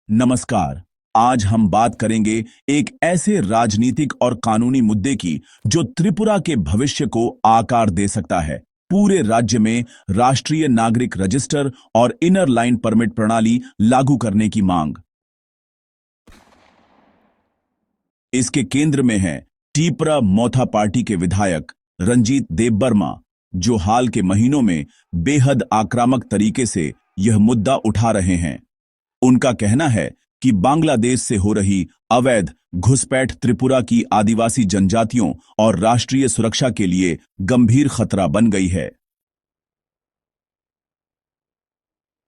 नमस्कार। आज हम बात करेंगे एक ऐसे राजनीतिक और कानूनी मुद्दे की जो त्रिपुरा के भविष्य को आकार दे सकता है। पूरे राज्य में राष्ट्रीय नागरिक रजिस्टर और इनर लाइन परमिट प्रणाली लागू करने की मांग। इसके केंद्र में है टीपरा मोथा पार्टी के विधायक रंजीत देबबर्मा, जो हाल के महीनों में बेहद आक्रामक तरीके से यह मुद्दा उठा रहे हैं। उनका कहना है कि बांग्लादेश से हो रही अवैध घुसपैठ त्रिपुरा की आदिवासी जनजातियों और राष्ट्रीय सुरक्षा के लिए गंभीर खतरा बन गई है।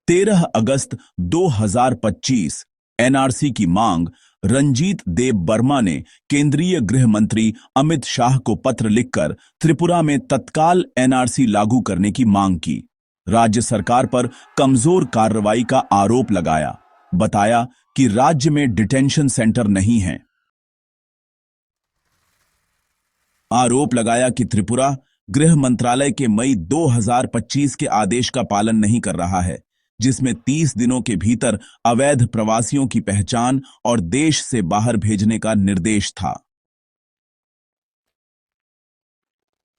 13 अगस्त 2025 एनआरसी की मांग रंजीत देव वर्मा ने केंद्रीय गृह मंत्री अमित शाह को पत्र लिखकर त्रिपुरा में तत्काल एनआरसी लागू करने की मांग की। राज्य सरकार पर कमजोर कार्रवाई का आरोप लगाया। बताया कि राज्य में डिटेंशन सेंटर नहीं है। आरोप लगाया कि त्रिपुरा गृह मंत्रालय के मई 2025 के आदेश का पालन नहीं कर रहा है, जिसमें 30 दिनों के भीतर अवैध प्रवासियों की पहचान और देश से बाहर भेजने का निर्देश था।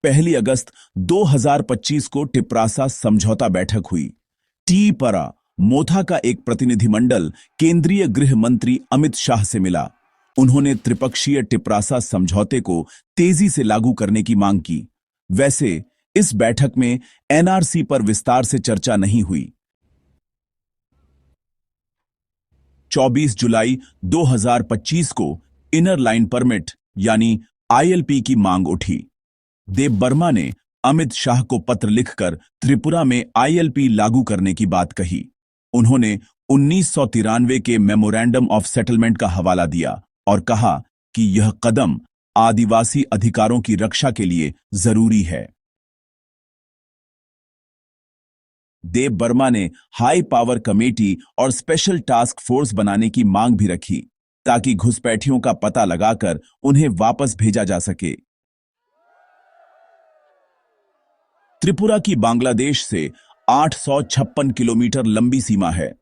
1 अगस्त 2025 को टिप्रासा समझौता बैठक हुई। टीपरा मोथा का एक प्रतिनिधिमंडल केंद्रीय गृह मंत्री अमित शाह से मिला। उन्होंने त्रिपक्षीय टिप्रासा समझौते को तेजी से लागू करने की मांग की। वैसे इस बैठक में एनआरसी पर विस्तार से चर्चा नहीं हुई। 24 जुलाई 2025 को इनर लाइन परमिट यानी आईएलपी की मांग उठी। देबबर्मा ने अमित शाह को पत्र लिखकर त्रिपुरा में आईएलपी लागू करने की बात कही। उन्होंने 1993 के मेमोरेंडम ऑफ सेटलमेंट का हवाला दिया और कहा कि यह कदम आदिवासी अधिकारों की रक्षा के लिए जरूरी है। देबबर्मा ने हाई पावर कमेटी और स्पेशल टास्क फोर्स बनाने की मांग भी रखी, ताकि घुसपैठियों का पता लगाकर उन्हें वापस भेजा जा सके। त्रिपुरा की बांग्लादेश से 856 किलोमीटर लंबी सीमा है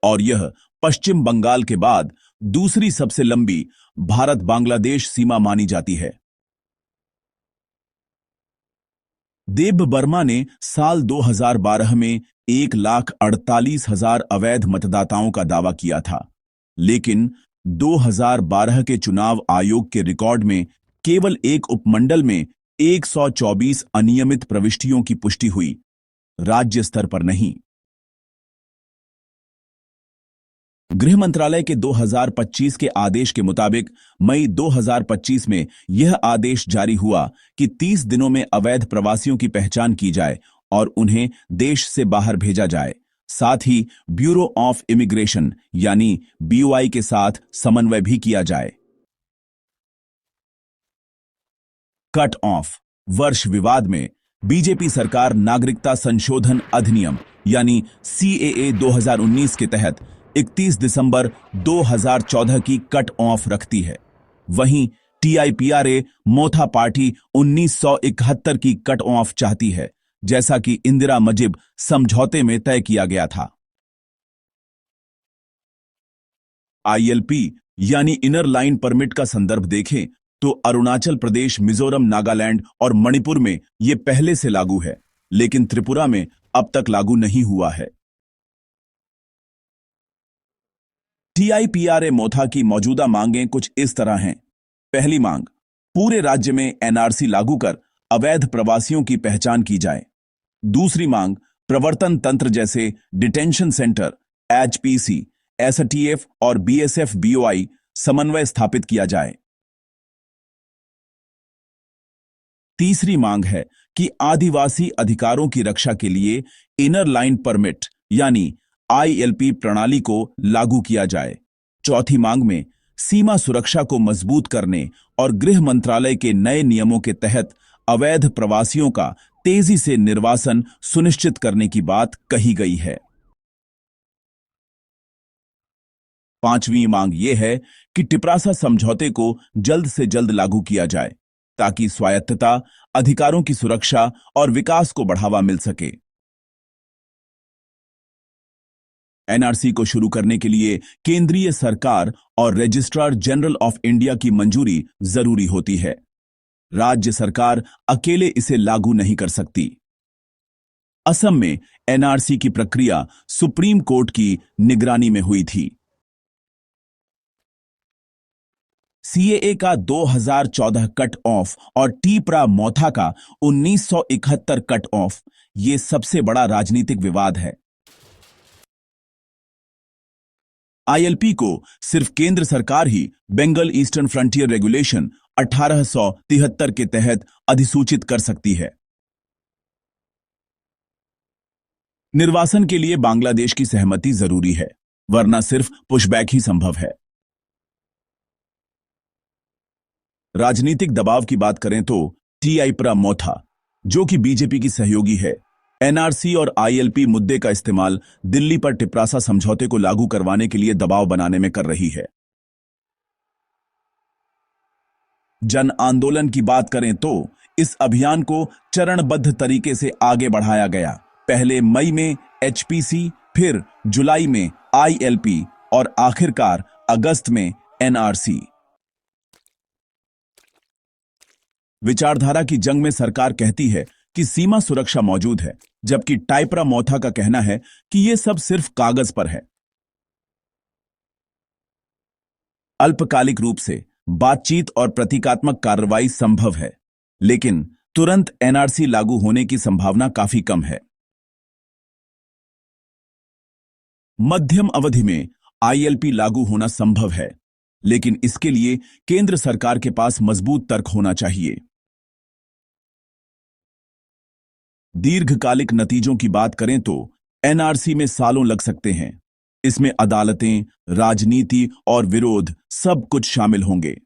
और यह पश्चिम बंगाल के बाद दूसरी सबसे लंबी भारत बांग्लादेश सीमा मानी जाती है। देबबर्मा ने साल 2012 में 1,48,000 अवैध मतदाताओं का दावा किया था, लेकिन 2012 के चुनाव आयोग के रिकॉर्ड में केवल एक उपमंडल में 124 अनियमित प्रविष्टियों की पुष्टि हुई, राज्य स्तर पर नहीं। गृह मंत्रालय के 2025 के आदेश के मुताबिक मई 2025 में यह आदेश जारी हुआ कि 30 दिनों में अवैध प्रवासियों की पहचान की जाए और उन्हें देश से बाहर भेजा जाए। साथ ही ब्यूरो ऑफ इमिग्रेशन यानी बीओआई के साथ समन्वय भी किया जाए। कट ऑफ वर्ष विवाद में बीजेपी सरकार नागरिकता संशोधन अधिनियम यानी सीएए 2019 के तहत 31 दिसंबर 2014 की कट ऑफ रखती है। वहीं टीआईपीआरए मोथा पार्टी 1971 की कट ऑफ चाहती है, जैसा कि इंदिरा मजिब समझौते में तय किया गया था। आईएलपी यानी इनर लाइन परमिट का संदर्भ देखें तो अरुणाचल प्रदेश, मिजोरम, नागालैंड और मणिपुर में यह पहले से लागू है, लेकिन त्रिपुरा में अब तक लागू नहीं हुआ है। टीआईपीआरए मोथा की मौजूदा मांगें कुछ इस तरह हैं। पहली मांग, पूरे राज्य में एनआरसी लागू कर अवैध प्रवासियों की पहचान की जाए। दूसरी मांग, प्रवर्तन तंत्र जैसे डिटेंशन सेंटर, एचपीसी, एसटीएफ और बीएसएफ बीओआई समन्वय स्थापित किया जाए। तीसरी मांग है कि आदिवासी अधिकारों की रक्षा के लिए इनर लाइन परमिट यानी आईएलपी प्रणाली को लागू किया जाए। चौथी मांग में सीमा सुरक्षा को मजबूत करने और गृह मंत्रालय के नए नियमों के तहत अवैध प्रवासियों का तेजी से निर्वासन सुनिश्चित करने की बात कही गई है। पांचवी मांग यह है कि टिप्रासा समझौते को जल्द से जल्द लागू किया जाए, ताकि स्वायत्तता, अधिकारों की सुरक्षा और विकास को बढ़ावा मिल सके। एनआरसी को शुरू करने के लिए केंद्रीय सरकार और रजिस्ट्रार जनरल ऑफ इंडिया की मंजूरी जरूरी होती है। राज्य सरकार अकेले इसे लागू नहीं कर सकती। असम में एनआरसी की प्रक्रिया सुप्रीम कोर्ट की निगरानी में हुई थी। सीएए का 2014 कट ऑफ और टीपरा मौथा का 1971 कट ऑफ, ये सबसे बड़ा राजनीतिक विवाद है। आईएलपी को सिर्फ केंद्र सरकार ही बंगाल ईस्टर्न फ्रंटियर रेगुलेशन 1873 के तहत अधिसूचित कर सकती है। निर्वासन के लिए बांग्लादेश की सहमति जरूरी है, वरना सिर्फ पुशबैक ही संभव है। राजनीतिक दबाव की बात करें तो टीपरा मौथा, जो कि बीजेपी की सहयोगी है, एनआरसी और आईएलपी मुद्दे का इस्तेमाल दिल्ली पर टिप्रासा समझौते को लागू करवाने के लिए दबाव बनाने में कर रही है। जन आंदोलन की बात करें तो इस अभियान को चरणबद्ध तरीके से आगे बढ़ाया गया। पहले मई में एचपीसी, फिर जुलाई में आईएलपी और आखिरकार अगस्त में एनआरसी। विचारधारा की जंग में सरकार कहती है कि सीमा सुरक्षा मौजूद है, जबकि टीपरा मौथा का कहना है कि यह सब सिर्फ कागज पर है। अल्पकालिक रूप से बातचीत और प्रतीकात्मक कार्रवाई संभव है, लेकिन तुरंत एनआरसी लागू होने की संभावना काफी कम है। मध्यम अवधि में आईएलपी लागू होना संभव है, लेकिन इसके लिए केंद्र सरकार के पास मजबूत तर्क होना चाहिए। दीर्घकालिक नतीजों की बात करें तो एनआरसी में सालों लग सकते हैं। इसमें अदालतें, राजनीति और विरोध सब कुछ शामिल होंगे।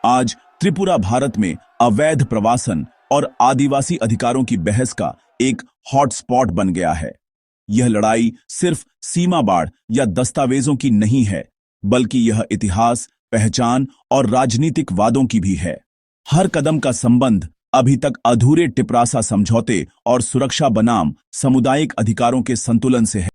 आज त्रिपुरा भारत में अवैध प्रवासन और आदिवासी अधिकारों की बहस का एक हॉटस्पॉट बन गया है। यह लड़ाई सिर्फ सीमा बाढ़ या दस्तावेजों की नहीं है, बल्कि यह इतिहास, पहचान और राजनीतिक वादों की भी है। हर कदम का संबंध अभी तक अधूरे टिप्रासा समझौते और सुरक्षा बनाम सामुदायिक अधिकारों के संतुलन से है।